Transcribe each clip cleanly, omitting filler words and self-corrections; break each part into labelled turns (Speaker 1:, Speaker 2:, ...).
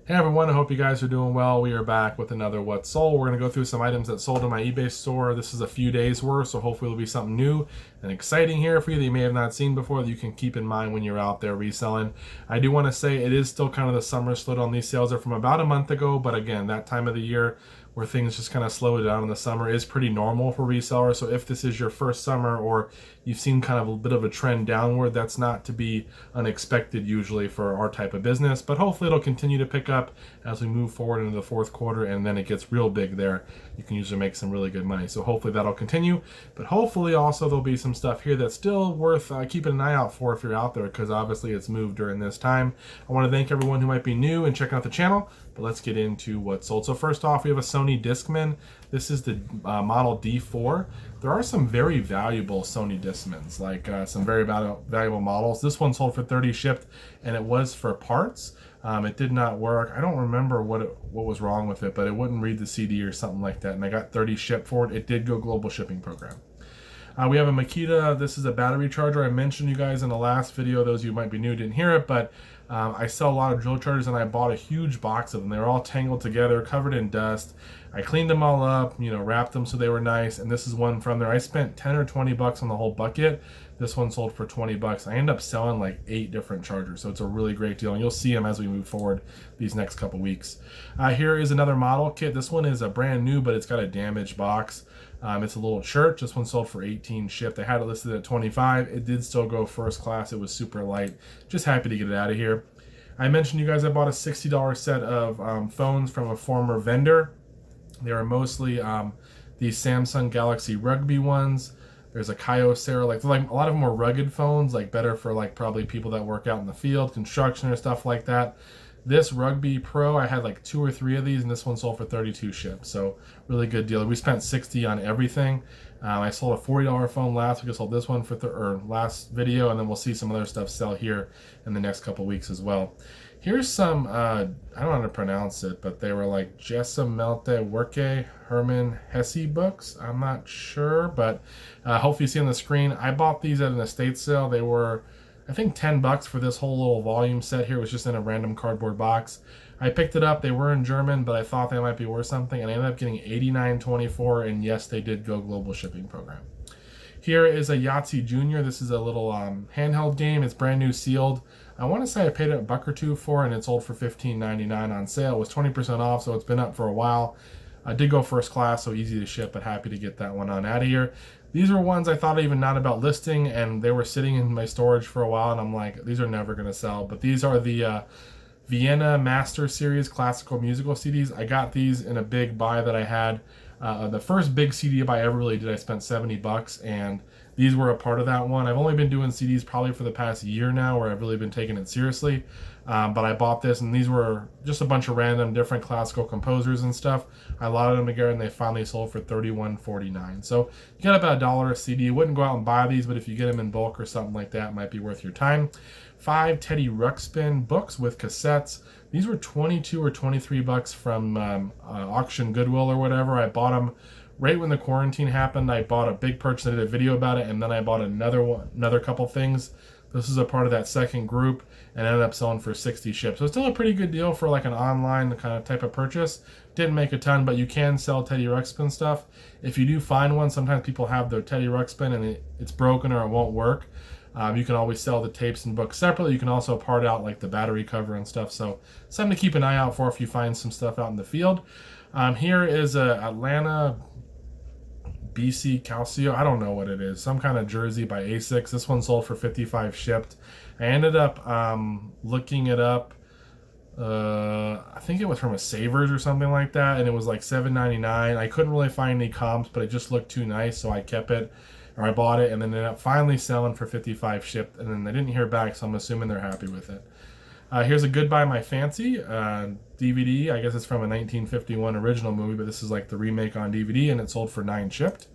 Speaker 1: Hey everyone, I hope you guys are doing well. We are back with another What's Sold. We're going to go through some items that sold in my eBay store. This is a few days worth, so hopefully it'll be something new and exciting here for you that you may have not seen before that you can keep in mind when you're out there reselling. I do want to say it is still kind of the summer slowed on. These sales are from about a month ago, but again, that time of the year where things just kind of slow down in the summer is pretty normal for resellers. So if this is your first summer or you've seen kind of a bit of a trend downward, that's not to be unexpected usually for our type of business, but hopefully it'll continue to pick up as we move forward into the fourth quarter, and then it gets real big there. You can usually make some really good money. So hopefully that'll continue, but hopefully also there'll be some stuff here that's still worth keeping an eye out for if you're out there, because obviously it's moved during this time. I want to thank everyone who might be new and checking out the channel, but let's get into what's sold. So first off, we have a Sony Discman. This is the model D4. There are some very valuable Sony Discmans, like some very valuable models. This one sold for 30 shipped, and it was for parts. It did not work. I don't remember what was wrong with it, but it wouldn't read the CD or something like that, and I got 30 shipped for it. It did go global shipping program. We have a Makita. This is a battery charger. I mentioned you guys in the last video. Those of you who might be new didn't hear it, but I sell a lot of drill chargers, and I bought a huge box of them. They were all tangled together, covered in dust. I cleaned them all up, wrapped them so they were nice, and this is one from there. I spent 10 or 20 bucks on the whole bucket. This one sold for 20 bucks. I ended up selling like 8 different chargers, so it's a really great deal, and you'll see them as we move forward these next couple weeks. Here is another model kit. This one is a brand new, but it's got a damaged box. It's a little church. This one sold for 18 shipped. I had it listed at 25. It did still go first class. It was super light. Just happy to get it out of here. I mentioned you guys I bought a $60 set of phones from a former vendor. They are mostly these Samsung Galaxy Rugby ones. There's a Kyocera, like a lot of them are rugged phones, like better for like probably people that work out in the field, construction or stuff like that. This Rugby Pro, I had like 2 or 3 of these, and this one sold for 32 shipped. So really good deal. We spent 60 on everything. I sold a $40 phone last week. I sold this one for last video, and then we'll see some other stuff sell here in the next couple weeks as well. Here's some, I don't know how to pronounce it, but they were like Jessemelte Worke Herman Hesse books. I'm not sure, but hopefully you see on the screen. I bought these at an estate sale. They were, I think, 10 bucks for this whole little volume set here. It was just in a random cardboard box. I picked it up. They were in German, but I thought they might be worth something, and I ended up getting $89.24, and yes, they did go global shipping program. Here is a Yahtzee Junior. This is a little handheld game. It's brand new, sealed. I want to say I paid a buck or two for it, and it sold for $15.99 on sale. It was 20% off, so it's been up for a while. I did go first class, so easy to ship, but happy to get that one on out of here. These were ones I thought even not about listing, and they were sitting in my storage for a while, and I'm like, these are never going to sell. But these are the Vienna Master Series classical musical CDs. I got these in a big buy that I had. The first big CD buy I ever really did, I spent 70 bucks, and these were a part of that one. I've only been doing CDs probably for the past year now, where I've really been taking it seriously. But I bought this, and these were just a bunch of random different classical composers and stuff. I lotted them together, and they finally sold for $31.49. So you got about $1 a CD. You wouldn't go out and buy these, but if you get them in bulk or something like that, it might be worth your time. 5 Teddy Ruxpin books with cassettes. These were 22 or 23 bucks from auction Goodwill or whatever. I bought them right when the quarantine happened. I bought a big purchase. I did a video about it, and then I bought another couple things. This is a part of that second group, and ended up selling for 60 shipped. So it's still a pretty good deal for like an online kind of type of purchase. Didn't make a ton, but you can sell Teddy Ruxpin stuff. If you do find one, sometimes people have their Teddy Ruxpin and it's broken or it won't work. You can always sell the tapes and books separately. You can also part out like the battery cover and stuff. So something to keep an eye out for if you find some stuff out in the field. Here is a Atlanta BC Calcio. I don't know what it is. Some kind of jersey by Asics. This one sold for 55 shipped. I ended up looking it up. I think it was from a Savers or something like that, and it was like $7.99. I couldn't really find any comps, but it just looked too nice, so I kept it. Or I bought it, and then ended up finally selling for 55 shipped, and then I didn't hear back, so I'm assuming they're happy with it. Here's a Goodbye My Fancy DVD. I guess it's from a 1951 original movie, but this is like the remake on DVD, and it sold for 9 shipped.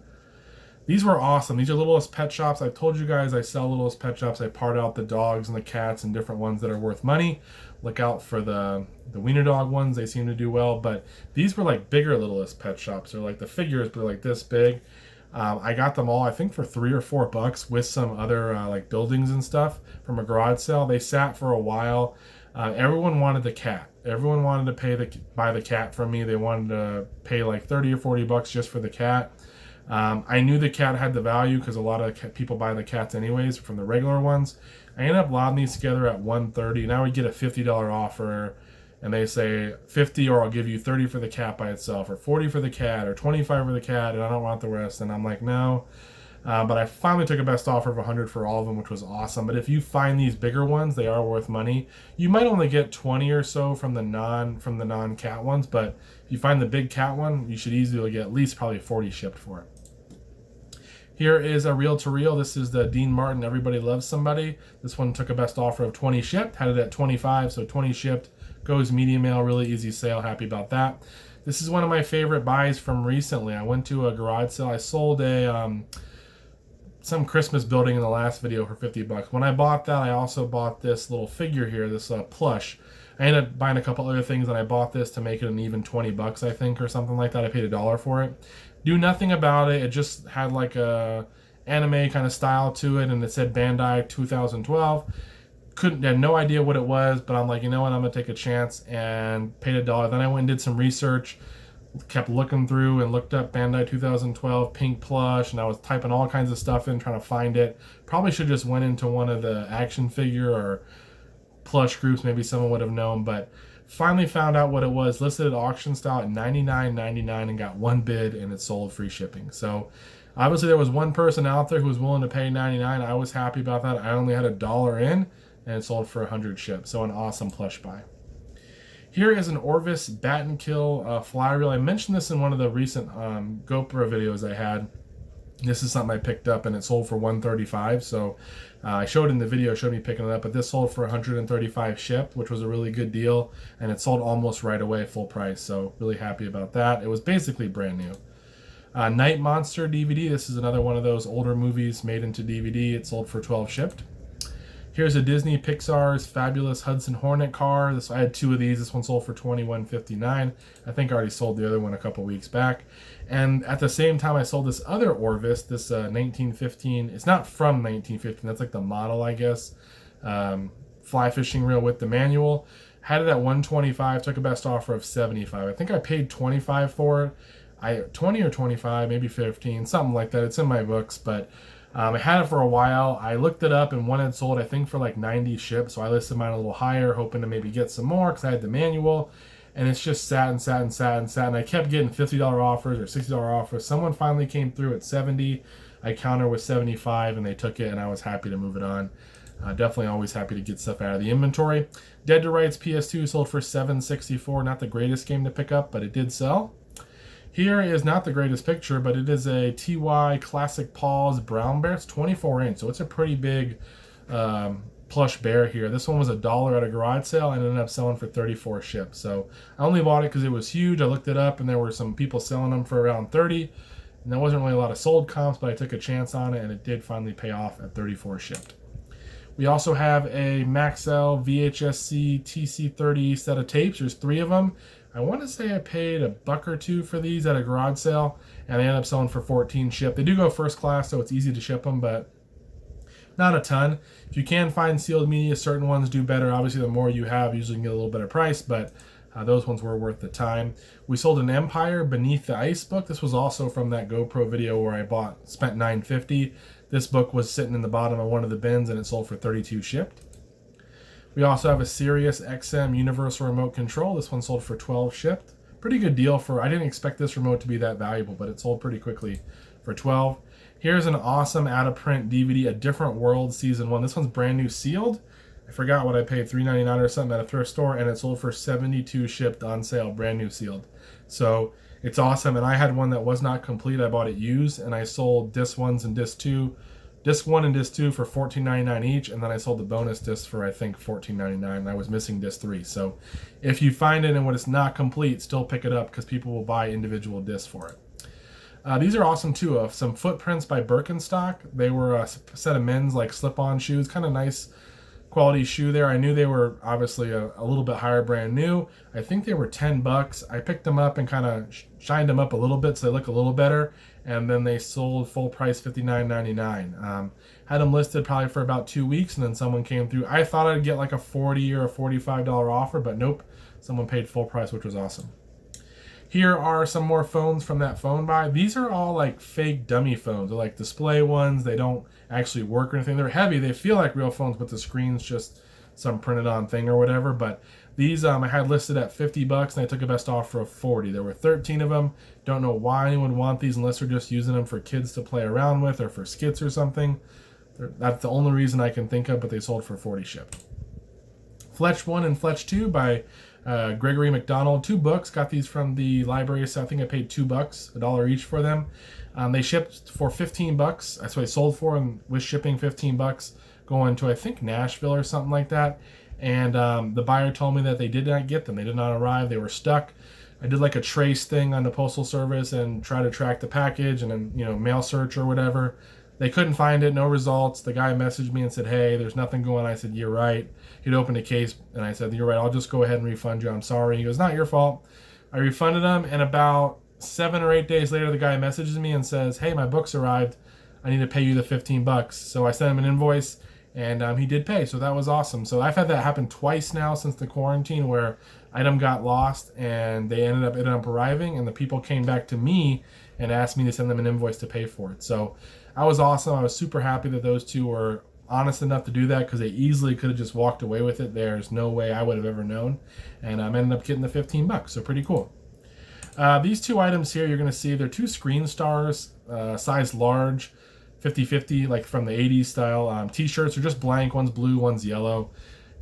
Speaker 1: These were awesome. These are Littlest Pet Shops. I told you guys I sell Littlest Pet Shops. I part out the dogs and the cats and different ones that are worth money. Look out for the wiener dog ones. They seem to do well, but these were like bigger Littlest Pet Shops. They're like the figures, but like this big. I got them all, I think, for $3 or $4 with some other like buildings and stuff from a garage sale. They sat for a while. Everyone wanted the cat. Everyone wanted to buy the cat from me. They wanted to pay like 30 or 40 bucks just for the cat. I knew the cat had the value because a lot of people buy the cats anyways from the regular ones. I ended up lobbing these together at $130, and I would get a $50 offer, and they say 50, or I'll give you 30 for the cat by itself, or 40 for the cat, or 25 for the cat, and I don't want the rest. And I'm like, no. But I finally took a best offer of 100 for all of them, which was awesome. But if you find these bigger ones, they are worth money. You might only get 20 or so from the non cat ones, but if you find the big cat one, you should easily get at least probably 40 shipped for it. Here is a reel-to-reel. This is the Dean Martin Everybody Loves Somebody. This one took a best offer of 20 shipped, had it at 25, so 20 shipped. Goes medium mail, really easy sale, happy about that. This is one of my favorite buys from recently. I went to a garage sale. I sold some Christmas building in the last video for 50 bucks. When I bought that, I also bought this little figure here, this plush. I ended up buying a couple other things, and I bought this to make it an even 20 bucks, I think, or something like that. I paid $1 for it. Knew nothing about it. It just had like a anime kind of style to it, and it said Bandai 2012. Had no idea what it was, but I'm like, you know what, I'm gonna take a chance, and paid $1. Then I went and did some research, kept looking through and looked up Bandai 2012 pink plush, and I was typing all kinds of stuff in trying to find it. Probably should just went into one of the action figure or plush groups, maybe someone would have known, but finally found out what it was. Listed at auction style at $99.99 and got one bid, and it sold free shipping. So obviously there was one person out there who was willing to pay $99. I was happy about that. I only had $1 in, and it sold for 100 shipped. So an awesome plush buy. Here is an Orvis Bat and Kill fly reel. I mentioned this in one of the recent GoPro videos I had. This is something I picked up, and it sold for $135. So I showed in the video, showed me picking it up, but this sold for $135 shipped, which was a really good deal, and it sold almost right away, full price. So really happy about that. It was basically brand new. Night Monster DVD. This is another one of those older movies made into DVD. It sold for $12 shipped. Here's a Disney Pixar's Fabulous Hudson Hornet car. I had two of these. This one sold for $21.59. I think I already sold the other one a couple weeks back. And at the same time, I sold this other Orvis, this 1915. It's not from 1915. That's like the model, I guess. Fly fishing reel with the manual. Had it at $125. Took a best offer of $75. I think I paid $25 for it. 20 or 25, maybe 15, something like that. It's in my books, but I had it for a while. I looked it up, and one had sold, I think, for like 90 shipped. So I listed mine a little higher, hoping to maybe get some more because I had the manual. And it's just sat and sat and sat and sat. And I kept getting $50 offers or $60 offers. Someone finally came through at 70. I countered with 75, and they took it, and I was happy to move it on. Definitely always happy to get stuff out of the inventory. Dead to Rights PS2 sold for $764. Not the greatest game to pick up, but it did sell. Here is not the greatest picture, but it is a TY Classic Paws Brown Bear. It's 24 inch, so it's a pretty big plush bear here. This one was $1 at a garage sale and ended up selling for 34 shipped. So I only bought it because it was huge. I looked it up, and there were some people selling them for around 30, and there wasn't really a lot of sold comps, but I took a chance on it, and it did finally pay off at 34 shipped. We also have a Maxell VHSC TC30 set of tapes. There's 3 of them. I want to say I paid $1 or $2 for these at a garage sale, and they ended up selling for 14 shipped. They do go first class, so it's easy to ship them, but not a ton. If you can find sealed media, certain ones do better. Obviously, the more you have, usually you can get a little better price, but those ones were worth the time. We sold an Empire Beneath the Ice book. This was also from that GoPro video where I spent $9.50. This book was sitting in the bottom of one of the bins, and it sold for 32 shipped. We also have a Sirius XM Universal Remote Control. This one sold for 12 shipped. Pretty good deal for, I didn't expect this remote to be that valuable, but it sold pretty quickly for 12. Here's an awesome out-of-print DVD, A Different World Season 1. This one's brand new sealed. I forgot what I paid, $3.99 or something at a thrift store, and it sold for 72 shipped on sale, brand new sealed. So it's awesome, and I had one that was not complete. I bought it used, and I sold disc 1s and disc 2. Disc 1 and disc 2 for $14.99 each, and then I sold the bonus disc for, I think, $14.99, and I was missing disc 3. So if you find it and when it's not complete, still pick it up because people will buy individual discs for it. These are awesome too. Some Footprints by Birkenstock. They were a set of men's like slip-on shoes, kind of nice quality shoe there. I knew they were obviously a little bit higher, brand new. I think they were $10. I picked them up and kind of shined them up a little bit so they look a little better, and then they sold full price $59.99. Had them listed probably for about 2 weeks, and then someone came through. I thought I'd get like a $40 or a $45 offer, but nope. someone paid full price, which was awesome. Here are some more phones from that phone buy. These are all like fake dummy phones. They're like display ones. They don't actually work or anything. They're heavy. They feel like real phones, but the screen's just some printed on thing or whatever. But these I had listed at $50 and I took a best offer of 40. There were 13 of them. Don't know why anyone would want these unless they're just using them for kids to play around with or for skits or something. That's the only reason I can think of, but they sold for 40 shipped. Fletch 1 and Fletch 2 by Gregory McDonald. 2 books. Got these from the library, so I think I paid $2, $1 each for them. They shipped for $15. That's what they sold for, and with shipping $15, going to I think Nashville or something like that. And the buyer told me that they did not get them. They did not arrive. They were stuck. I did like a trace thing on the postal service and try to track the package and then mail search or whatever. They couldn't find it, no results. The guy messaged me and said, hey, there's nothing going on. I said, you're right. He'd opened a case, and I said, you're right, I'll just go ahead and refund you. I'm sorry. He goes, not your fault. I refunded him, and about 7 or 8 days later, the guy messages me and says, hey, my book's arrived. I need to pay you the $15. So I sent him an invoice, and he did pay, so that was awesome. So I've had that happen twice now since the quarantine, where item got lost, and they ended up arriving, and the people came back to me and asked me to send them an invoice to pay for it. So that was awesome. I was super happy that those two were honest enough to do that, because they easily could have just walked away with it. There's no way I would have ever known, and I ended up getting the $15, so pretty cool. These 2 items here, you're going to see they're 2 Screen Stars, size large, 50-50, like from the 80s style. T-shirts are just blank. One's blue, one's yellow.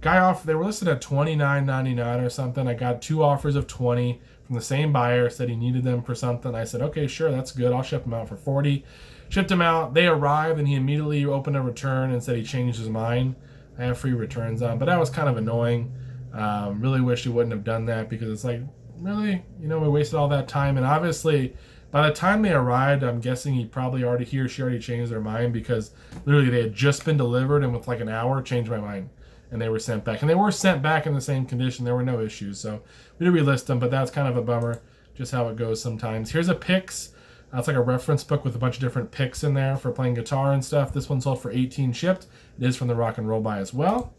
Speaker 1: Guy offered, they were listed at $29.99 or something. I got 2 offers of $20 from the same buyer. Said he needed them for something. I said, okay, sure, that's good. I'll ship them out for $40. Shipped them out. They arrived, and he immediately opened a return and said he changed his mind. I have free returns on, but that was kind of annoying. Really wish he wouldn't have done that, because it's like, really, we wasted all that time. And obviously, by the time they arrived, I'm guessing he or she already changed their mind, because literally they had just been delivered, and with like an hour, changed my mind, and they were sent back. And they were sent back in the same condition. There were no issues, so we did relist them, but that's kind of a bummer, just how it goes sometimes. Here's a picks. It's like a reference book with a bunch of different picks in there for playing guitar and stuff. This one sold for 18 shipped. It is from the Rock and Roll Buy as well.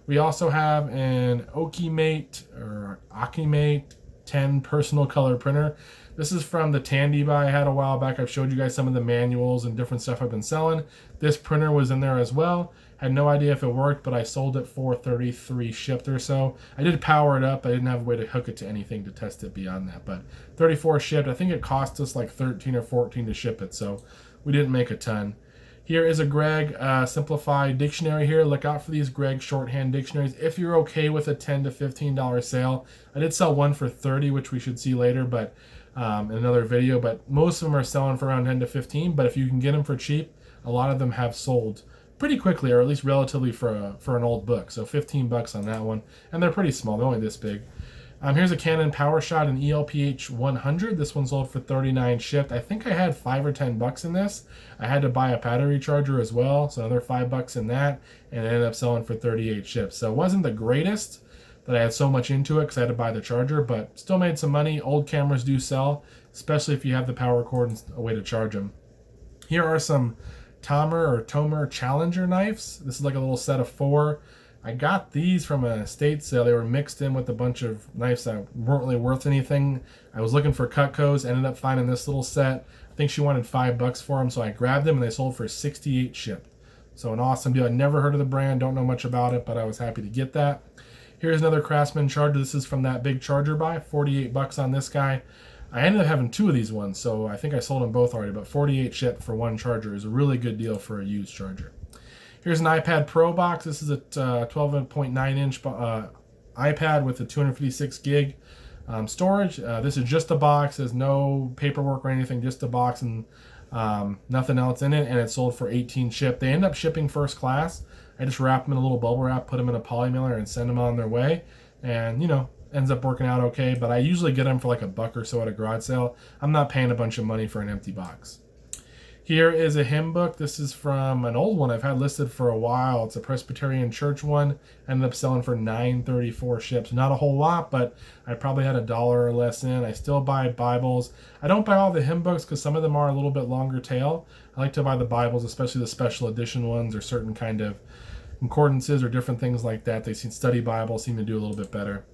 Speaker 1: We also have an Akimate 10 personal color printer. This is from the Tandy Buy I had a while back. I've showed you guys some of the manuals and different stuff I've been selling. This printer was in there as well. Had no idea if it worked, but I sold it for $33 shipped or so. I did power it up. I didn't have a way to hook it to anything to test it beyond that, but $34 shipped. I think it cost us like $13 or $14 to ship it, so we didn't make a ton. Here is a Greg simplified dictionary here. Look out for these Greg shorthand dictionaries if you're okay with a $10 to $15 sale. I did sell one for $30, which we should see later, but in another video, but most of them are selling for around 10 to 15, but if you can get them for cheap, a lot of them have sold pretty quickly, or at least relatively for an old book. So $15 on that one, and they're pretty small. They're only this big. Here's a Canon PowerShot, an ELPH 100. This one sold for $39 shipped. I think I had $5 or $10 in this. I had to buy a battery charger as well, so another $5 in that, and it ended up selling for $38 shipped. So it wasn't the greatest that I had so much into it, because I had to buy the charger, but still made some money. Old cameras do sell, especially if you have the power cord and a way to charge them. Here are some Tomer Challenger knives. This is like a little set of 4. I got these from an estate sale. They were mixed in with a bunch of knives that weren't really worth anything. I was looking for Cutcos, ended up finding this little set. I think she wanted $5 for them, so I grabbed them, and they sold for 68 shipped. So an awesome deal. I never heard of the brand, don't know much about it, but I was happy to get that. Here's another Craftsman charger. This is from that big charger buy. $48 on this guy. I ended up having 2 of these ones, so I think I sold them both already, but 48 shipped for one charger is a really good deal for a used charger. Here's an iPad Pro box. This is a 12.9-inch iPad with a 256 gig storage. This is just a box. There's no paperwork or anything, just a box and nothing else in it, and it sold for 18 shipped. They end up shipping first class. I just wrap them in a little bubble wrap, put them in a poly mailer, and send them on their way, and ends up working out okay, but I usually get them for like $1 or so at a garage sale. I'm not paying a bunch of money for an empty box. Here is a hymn book. This is from an old one I've had listed for a while. It's a Presbyterian church one. Ended up selling for $9.34 shipped. Not a whole lot, but I probably had $1 or less in. I still buy Bibles. I don't buy all the hymn books because some of them are a little bit longer tail. I like to buy the Bibles, especially the special edition ones or certain kind of concordances or different things like that. Study Bibles seem to do a little bit better.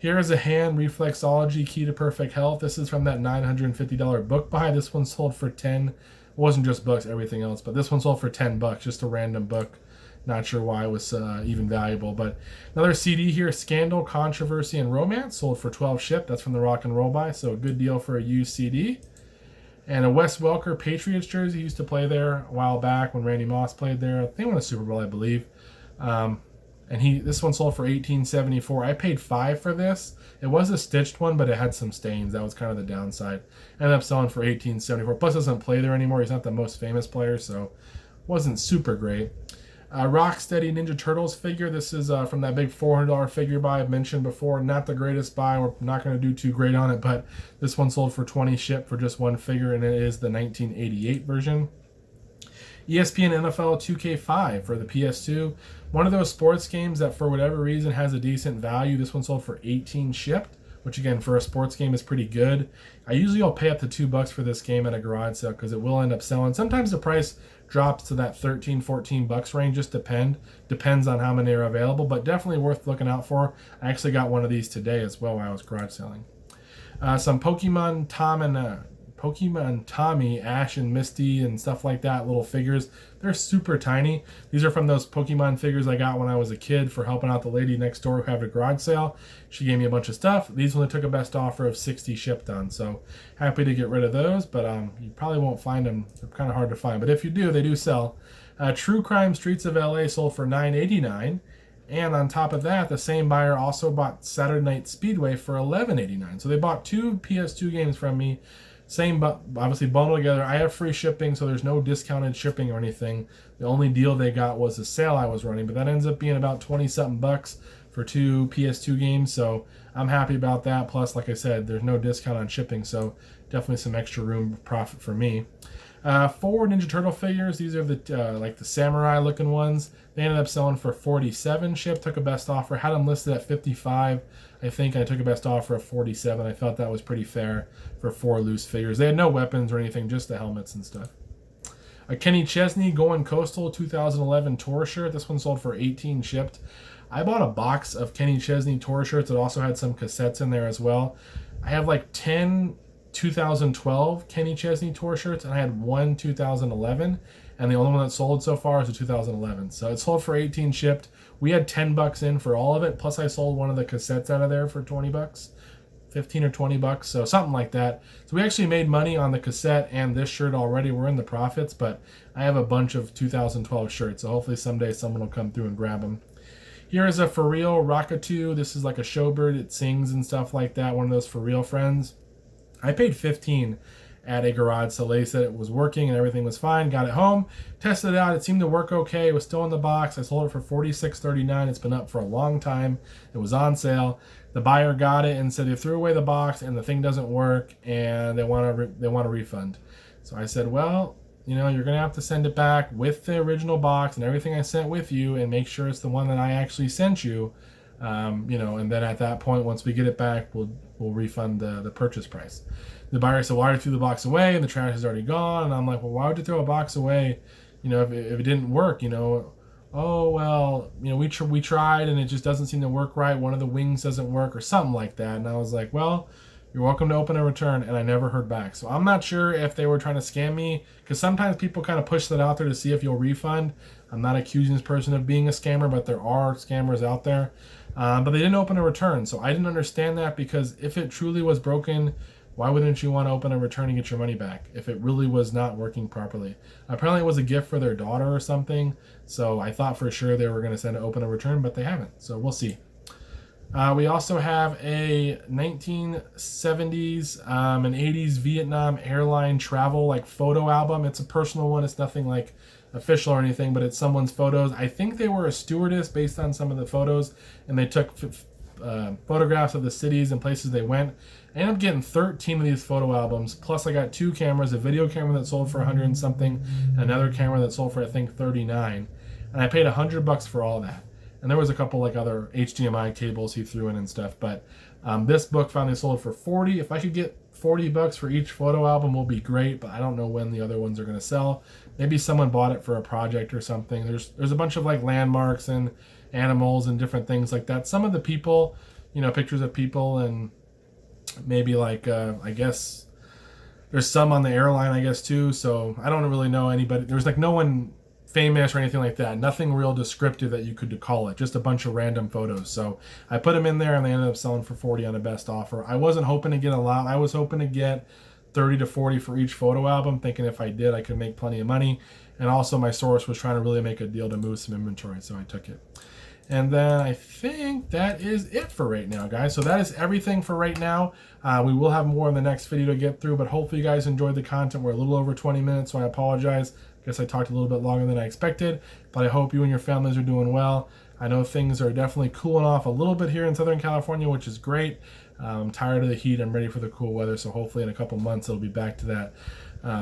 Speaker 1: Here is a hand, Reflexology, Key to Perfect Health. This is from that $950 book buy. This one sold for 10. It wasn't just books, everything else, but this one sold for 10 bucks, just a random book. Not sure why it was even valuable, but another CD here, Scandal, Controversy, and Romance, sold for 12 shipped. That's from the Rock and Roll buy, so a good deal for a used CD. And a Wes Welker Patriots jersey. He used to play there a while back when Randy Moss played there. They won a Super Bowl, I believe. And this one sold for $18.74. I paid $5 for this. It was a stitched one, but it had some stains. That was kind of the downside. Ended up selling for $18.74. Plus, doesn't play there anymore. He's not the most famous player, so wasn't super great. Rocksteady Ninja Turtles figure. This is from that big $400 figure buy I've mentioned before. Not the greatest buy. We're not going to do too great on it, but this one sold for 20 shipped for just one figure, and it is the 1988 version. ESPN NFL 2K5 for the PS2. One of those sports games that for whatever reason has a decent value. This one sold for 18 shipped, which again for a sports game is pretty good. I usually will pay up to $2 for this game at a garage sale because it will end up selling. Sometimes the price drops to that 13, 14 bucks range. Just depends on how many are available, but definitely worth looking out for. I actually got one of these today as well while I was garage selling. Some Pokemon Tommy, Ash and Misty and stuff like that, little figures. They're super tiny. These are from those Pokemon figures I got when I was a kid for helping out the lady next door who had a garage sale. She gave me a bunch of stuff. These only took a best offer of 60 shipped on, so happy to get rid of those, but you probably won't find them. They're kind of hard to find, but if you do, they do sell. True Crime Streets of LA sold for $9.89. And on top of that, the same buyer also bought Saturday Night Speedway for $11.89. So they bought two PS2 games from me. Same, but obviously bundled together. I have free shipping, so there's no discounted shipping or anything. The only deal they got was the sale I was running, but that ends up being about 20-something bucks for two PS2 games, so I'm happy about that. Plus, like I said, there's no discount on shipping, so definitely some extra room of profit for me. 4 Ninja Turtle figures. These are the like the samurai looking ones. They ended up selling for 47 shipped. Took a best offer. Had them listed at 55. I think I took a best offer of 47. I felt that was pretty fair for 4 loose figures. They had no weapons or anything, just the helmets and stuff. A Kenny Chesney Going Coastal 2011 tour shirt. This one sold for 18 shipped. I bought a box of Kenny Chesney tour shirts. It also had some cassettes in there as well. I have like 10 2012 Kenny Chesney tour shirts, and I had one 2011, and the only one that sold so far is the 2011. So it sold for 18 shipped. We had 10 bucks in for all of it, plus I sold one of the cassettes out of there for 20 bucks, 15 or 20 bucks, so something like that. So we actually made money on the cassette and this shirt already. We're in the profits, but I have a bunch of 2012 shirts, so hopefully someday someone will come through and grab them. Here is a For Real Rockatoo. This is like a showbird. It sings and stuff like that, one of those For Real friends. I paid $15 at a garage sale. They said it was working and everything was fine. Got it home, tested it out. It seemed to work okay. It was still in the box. I sold it for $46.39. It's been up for a long time. It was on sale. The buyer got it and said they threw away the box and the thing doesn't work and they want a refund. So I said, well, you're gonna have to send it back with the original box and everything I sent with you, and make sure it's the one that I actually sent you. And then at that point, once we get it back, we'll refund the purchase price. The buyer said, well, I already threw the box away and the trash is already gone. And I'm like, well, why would you throw a box away, if it didn't work, oh, well, we tried and it just doesn't seem to work right. One of the wings doesn't work or something like that. And I was like, well, you're welcome to open a return. And I never heard back. So I'm not sure if they were trying to scam me, because sometimes people kind of push that out there to see if you'll refund. I'm not accusing this person of being a scammer, but there are scammers out there. But they didn't open a return. So I didn't understand that, because if it truly was broken, why wouldn't you want to open a return and get your money back if it really was not working properly? Apparently it was a gift for their daughter or something. So I thought for sure they were going to send it open a return, but they haven't. So we'll see. We also have a 1970s and 80s Vietnam airline travel photo album. It's a personal one. It's nothing official or anything, but it's someone's photos. I think they were a stewardess based on some of the photos, and they took photographs of the cities and places they went. I ended up getting 13 of these photo albums, plus I got 2 cameras, a video camera that sold for 100 and something, and another camera that sold for I think 39, and I paid $100 for all that. And there was a couple other HDMI cables he threw in and stuff, but this book finally sold for 40. If I could get $40 for each photo album will be great, but I don't know when the other ones are going to sell. Maybe someone bought it for a project or something. There's a bunch of landmarks and animals and different things like that. Some of the people, you know, pictures of people, and maybe like I guess there's some on the airline, I guess, too. So I don't really know anybody. There's like no one famous or anything like that. Nothing real descriptive that you could call it. Just a bunch of random photos. So I put them in there, and they ended up selling for 40 on the best offer. I wasn't hoping to get a lot. I was hoping to get 30 to 40 for each photo album, thinking if I did, I could make plenty of money. And also my source was trying to really make a deal to move some inventory, so I took it. And then I think that is it for right now, guys. So that is everything for right now. We will have more in the next video to get through, but hopefully you guys enjoyed the content. We're a little over 20 minutes, so I apologize. I guess I talked a little bit longer than I expected, but I hope you and your families are doing well. I know things are definitely cooling off a little bit here in Southern California, which is great. I'm tired of the heat. I'm ready for the cool weather, so hopefully in a couple months it'll be back to that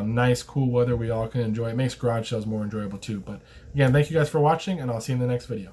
Speaker 1: nice, cool weather we all can enjoy. It makes garage sales more enjoyable too. But again, thank you guys for watching, and I'll see you in the next video.